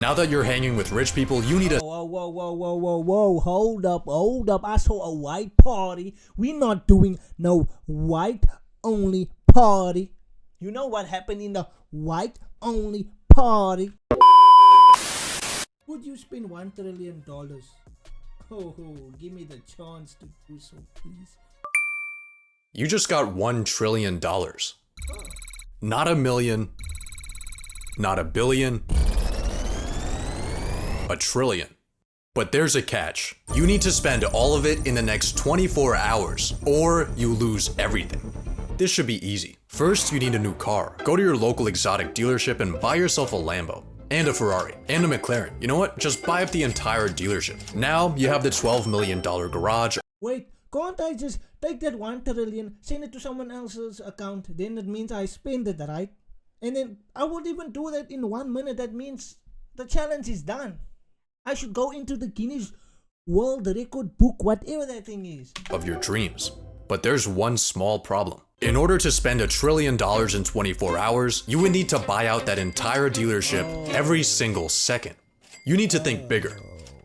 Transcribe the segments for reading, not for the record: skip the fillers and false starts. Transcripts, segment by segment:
Now that you're hanging with rich people, you need a Whoa, hold up. I saw a white party. We not doing no white only party. You know what happened in the white only party? Would you spend $1 trillion? Oh, give me the chance to do so, please. You just got $1 trillion. Not a million, not a billion, a trillion. But there's a catch. You need to spend all of it in the next 24 hours, or you lose everything. This should be easy. First, you need a new car. Go to your local exotic dealership and buy yourself a Lambo, and a Ferrari, and a McLaren. You know what? Just buy up the entire dealership. Now, you have the $12 million garage. Wait, can't I just take that $1 trillion, send it to someone else's account? Then that means I spend it, right? And then I won't even do that in 1 minute. That means the challenge is done. I should go into the Guinness World Record book, whatever that thing is. Of your dreams. But there's one small problem. In order to spend $1 trillion in 24 hours, you would need to buy out that entire dealership every single second. You need to think bigger.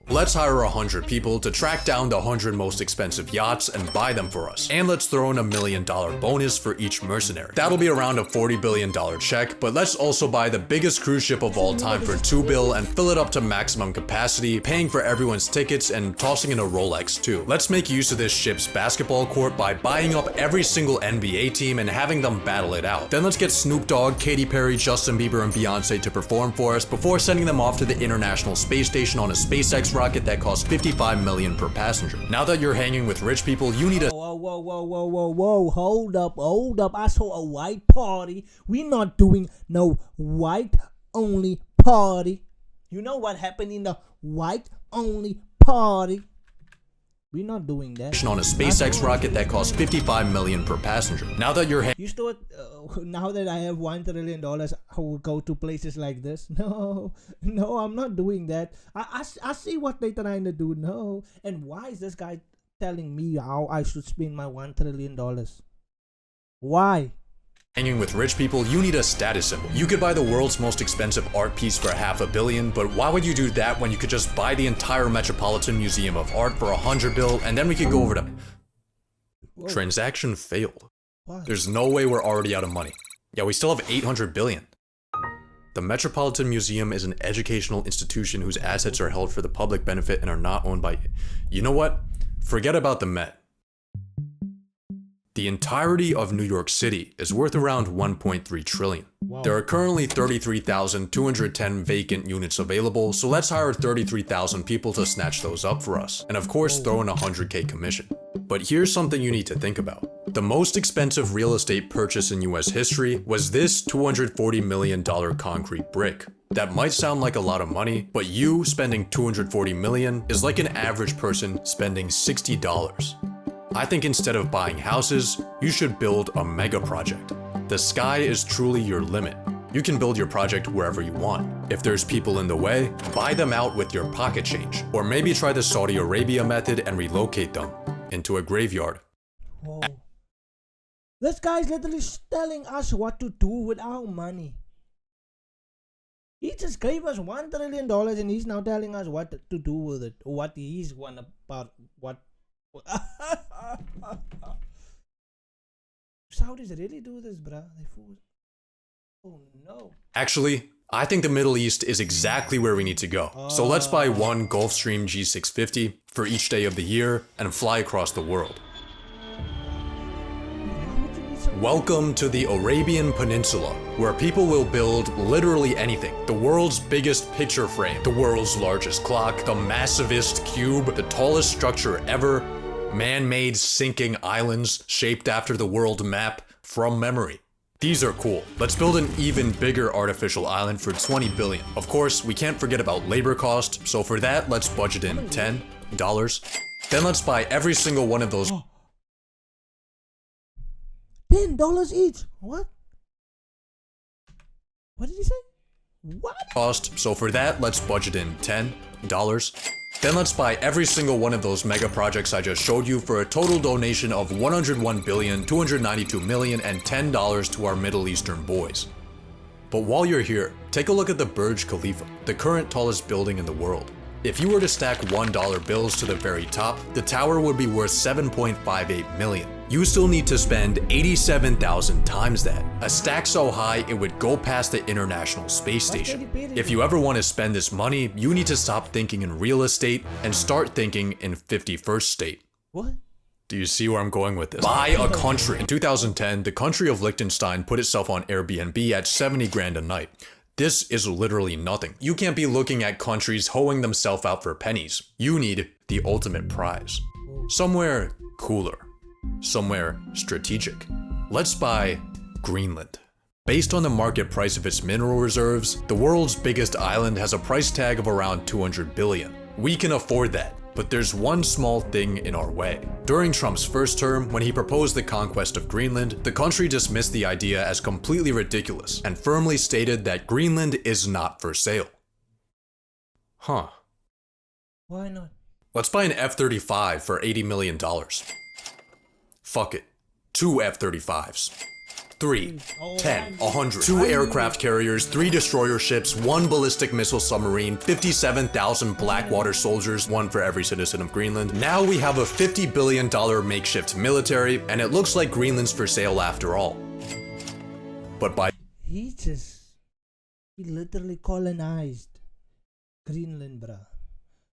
Let's hire 100 people to track down the 100 most expensive yachts and buy them for us. And let's throw in $1 million bonus for each mercenary. That'll be around a $40 billion check, but let's also buy the biggest cruise ship of all time for $2 billion and fill it up to maximum capacity, paying for everyone's tickets and tossing in a Rolex too. Let's make use of this ship's basketball court by buying up every single NBA team and having them battle it out. Then let's get Snoop Dogg, Katy Perry, Justin Bieber, and Beyonce to perform for us before sending them off to the International Space Station on a SpaceX rocket that costs $55 million per passenger. Now that you're hanging with rich people, you need a Whoa, hold up. I saw a white party. We not doing no white only party. You know what happened in the white only party? We're not doing that. on a SpaceX rocket that costs $55 million per passenger. Now that you're You thought now that I have $1 trillion, I will go to places like this? No, I'm not doing that. I see what they're trying to do. No, and why is this guy telling me how I should spend my $1 trillion? Why? hanging with rich people, you need a status symbol. You could buy the world's most expensive art piece for $500 million, but why would you do that when you could just buy the entire Metropolitan Museum of Art for $100 billion, and then we could go over to... Whoa. Transaction failed. Why? There's no way we're already out of money. Yeah, we still have $800 billion. The Metropolitan Museum is an educational institution whose assets are held for the public benefit and are not owned by... You know what? Forget about the Met. The entirety of New York City is worth around $1.3 trillion. Wow. There are currently 33,210 vacant units available, so let's hire 33,000 people to snatch those up for us. And of course, throw in a $100K commission. But here's something you need to think about. The most expensive real estate purchase in US history was this $240 million concrete brick. That might sound like a lot of money, but you spending $240 million is like an average person spending $60. I think instead of buying houses, you should build a mega project. The sky is truly your limit. You can build your project wherever you want. If there's people in the way, buy them out with your pocket change. Or maybe try the Saudi Arabia method and relocate them into a graveyard. Whoa. This guy's literally telling us what to do with our money. He just gave us $1 trillion and he's now telling us what to do with it. Or what he's one about what. Saudis really do this, bruh. They fool. Oh no. Actually, I think the Middle East is exactly where we need to go. So let's buy one Gulfstream G650 for each day of the year and fly across the world. Welcome to the Arabian Peninsula, where people will build literally anything. The world's biggest picture frame, the world's largest clock, the massivest cube, the tallest structure ever, man-made sinking islands shaped after the world map from memory. These are cool. Let's build an even bigger artificial island for $20 billion. Of course, we can't forget about labor cost, so for that, let's budget in $10. Then let's buy every single one of those $10 each. What? What did he say? What? cost, so for that, let's budget in $10. Then let's buy every single one of those mega projects I just showed you for a total donation of $101,292,000,000 and $10 to our Middle Eastern boys. But while you're here, take a look at the Burj Khalifa, the current tallest building in the world. If you were to stack $1 bills to the very top, the tower would be worth $7.58 million. You still need to spend 87,000 times that. A stack so high it would go past the International Space Station. If you ever want to spend this money, you need to stop thinking in real estate and start thinking in 51st state. What? Do you see where I'm going with this? Buy a country. In 2010, the country of Liechtenstein put itself on Airbnb at 70 grand a night. This is literally nothing. You can't be looking at countries hoeing themselves out for pennies. You need the ultimate prize. Somewhere cooler. Somewhere strategic. Let's buy Greenland. Based on the market price of its mineral reserves, the world's biggest island has a price tag of around 200 billion. We can afford that, but there's one small thing in our way. During Trump's first term, when he proposed the conquest of Greenland, the country dismissed the idea as completely ridiculous and firmly stated that Greenland is not for sale. Huh. Why not? Let's buy an F-35 for $80 million. Fuck it. 2 F-35s. 3, 10, 100. 2 aircraft carriers, 3 destroyer ships, 1 ballistic missile submarine, 57,000 Blackwater soldiers, 1 for every citizen of Greenland. Now we have a $50 billion makeshift military, and it looks like Greenland's for sale after all. But by He literally colonized Greenland, bruh.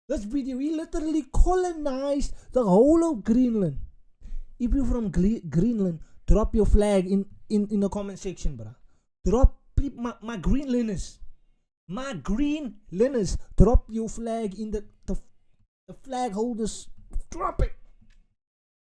This video, he literally colonized the whole of Greenland. If you're from Greenland, drop your flag in the comment section, bruh. Drop my Greenlanders. My Greenlanders. Drop your flag in the flag holders. Drop it.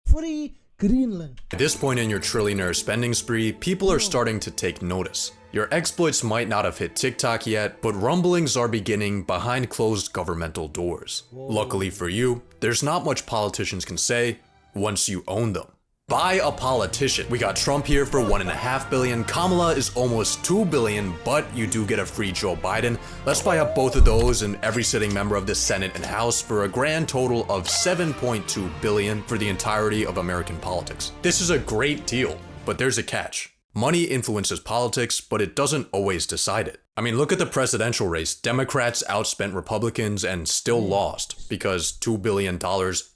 Free Greenland. At this point in your trillionaire spending spree, people are starting to take notice. Your exploits might not have hit TikTok yet, but rumblings are beginning behind closed governmental doors. Luckily for you, there's not much politicians can say once you own them. Buy a politician. We got Trump here for $1.5 billion. Kamala is almost $2 billion, but you do get a free Joe Biden. Let's buy up both of those and every sitting member of the Senate and House for a grand total of $7.2 billion for the entirety of American politics. This is a great deal, but there's a catch. Money influences politics, but it doesn't always decide it. I mean, look at the presidential race. Democrats outspent Republicans and still lost because $2 billion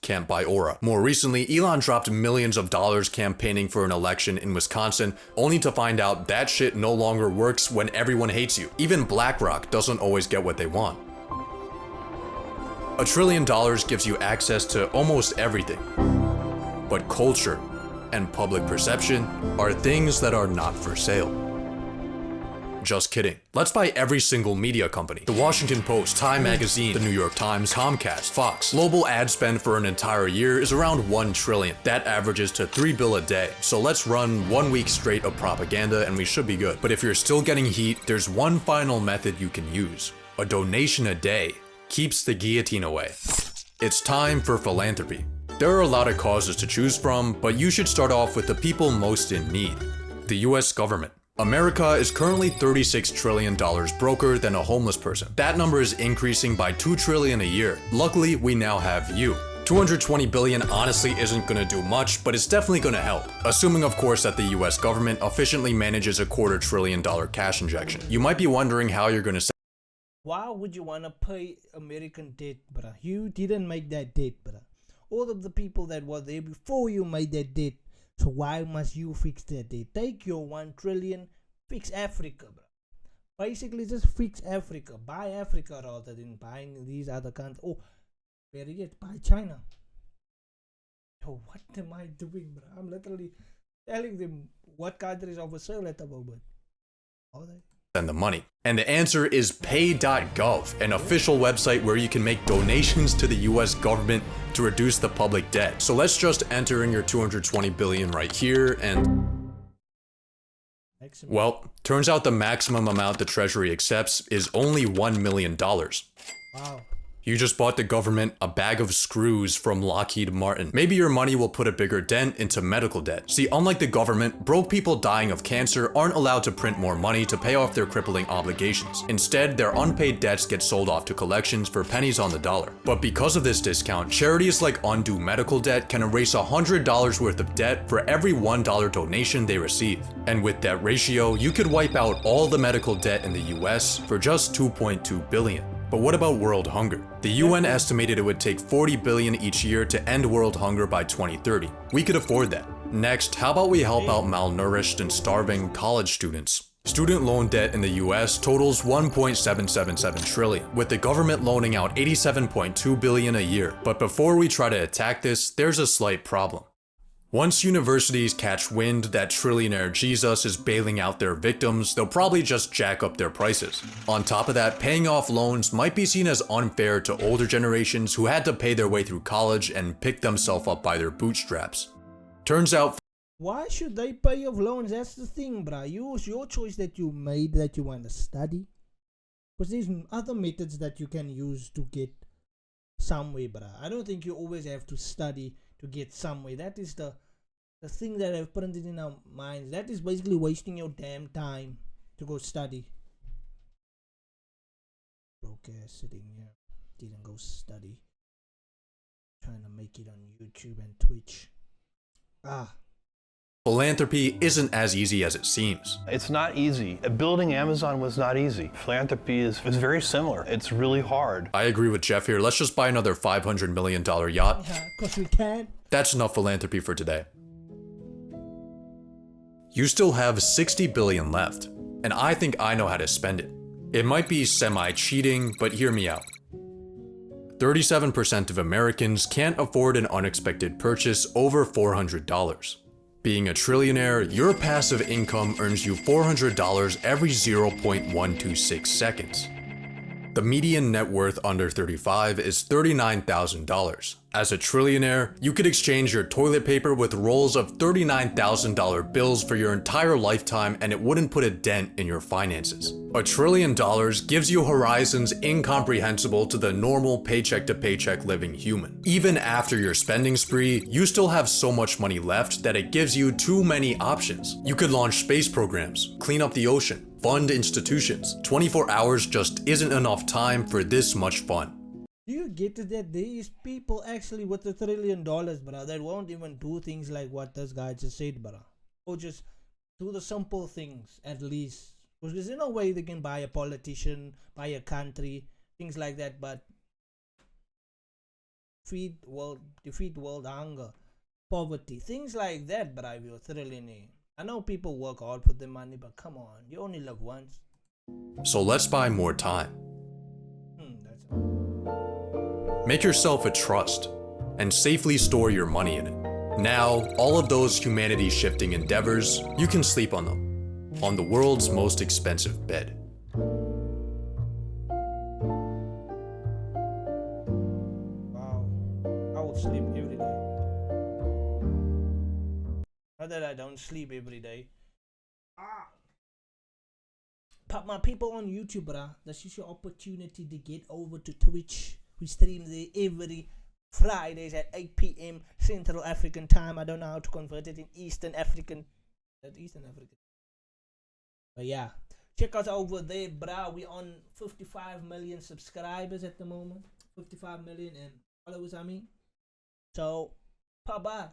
can't buy aura. More recently, Elon dropped millions of dollars campaigning for an election in Wisconsin, only to find out that shit no longer works when everyone hates you. Even BlackRock doesn't always get what they want. $1 trillion gives you access to almost everything, but culture and public perception are things that are not for sale. Just kidding. Let's buy every single media company. The Washington Post, Time Magazine, the New York Times, Comcast, Fox. Global ad spend for an entire year is around $1 trillion. That averages to $3 billion a day. So let's run 1 week straight of propaganda and we should be good. But if you're still getting heat, there's one final method you can use. A donation a day keeps the guillotine away. It's time for philanthropy. There are a lot of causes to choose from, but you should start off with the people most in need. The US government. America is currently $36 trillion broker than a homeless person. That number is increasing by $2 trillion a year. Luckily, we now have you. $220 billion honestly isn't gonna do much, but it's definitely gonna help. Assuming of course that the US government efficiently manages a $250 billion cash injection. You might be wondering how you're gonna Why would you wanna pay American debt, bruh? You didn't make that debt, bruh. All of the people that were there before you made that debt. So why must you fix that debt? Take your $1 trillion, fix Africa, bro. Basically, just fix Africa. Buy Africa rather than buying these other countries. Oh, better yet, buy China. Yo, what am I doing, bro? I'm literally telling them what countries are for sale at the moment. Are they? Send the money? And the answer is pay.gov, an official website where you can make donations to the US government to reduce the public debt. So let's just enter in your $220 billion right here and... Well, turns out the maximum amount the Treasury accepts is only $1 million. Wow. You just bought the government a bag of screws from Lockheed Martin. Maybe your money will put a bigger dent into medical debt. See, unlike the government, broke people dying of cancer aren't allowed to print more money to pay off their crippling obligations. Instead, their unpaid debts get sold off to collections for pennies on the dollar. But because of this discount, charities like Undo Medical Debt can erase $100 worth of debt for every $1 donation they receive. And with that ratio, you could wipe out all the medical debt in the US for just $2.2 billion. But what about world hunger? The UN estimated it would take $40 billion each year to end world hunger by 2030. We could afford that. Next, how about we help out malnourished and starving college students? Student loan debt in the US totals $1.777 trillion, with the government loaning out $87.2 billion a year. But before we try to attack this, there's a slight problem. Once universities catch wind that trillionaire Jesus is bailing out their victims, they'll probably just jack up their prices. On top of that, paying off loans might be seen as unfair to older generations who had to pay their way through college and pick themselves up by their bootstraps. Turns out, why should they pay off loans? That's the thing, bruh. Use your choice that you made that you want to study. Because there's other methods that you can use to get somewhere, bruh. I don't think you always have to study to get somewhere. That is the thing that I've printed in our minds. That is basically wasting your damn time to go study. Broke ass sitting here, didn't go study, trying to make it on YouTube and Twitch. philanthropy isn't as easy as it seems. It's not easy. Building Amazon was not easy. Philanthropy is very similar. It's really hard. I agree with Jeff here. Let's just buy another $500 million yacht. Yeah, cause we can. That's enough philanthropy for today. You still have $60 billion left, and I think I know how to spend it. It might be semi-cheating, but hear me out. 37% of Americans can't afford an unexpected purchase over $400. Being a trillionaire, your passive income earns you $400 every 0.126 seconds. The median net worth under 35 is $39,000. As a trillionaire, you could exchange your toilet paper with rolls of $39,000 bills for your entire lifetime and it wouldn't put a dent in your finances. $1 trillion gives you horizons incomprehensible to the normal paycheck-to-paycheck living human. Even after your spending spree, you still have so much money left that it gives you too many options. You could launch space programs, clean up the ocean, fund institutions. 24 hours just isn't enough time for this much fun. Do you get it that there is people actually with $1 trillion, bruh, that won't even do things like what this guy just said, bruh? Or just do the simple things at least. Because there's no way they can buy a politician, buy a country, things like that, but defeat world hunger, poverty, things like that, bruh, if you're a trillionaire. I know people work hard for their money, but come on, you only live once. So let's buy more time. Make yourself a trust and safely store your money in it. Now, all of those humanity-shifting endeavors, you can sleep on them, on the world's most expensive bed. Wow, I would sleep every day. Not that I don't sleep every day. But my people on YouTube, bruh, this is your opportunity to get over to Twitch. We stream there every Fridays at 8 p.m. Central African time. I don't know how to convert it in Eastern African. That's Eastern African. But yeah, check us over there, bruh. We on 55 million subscribers at the moment. 55 million and followers, I mean. So, bye-bye.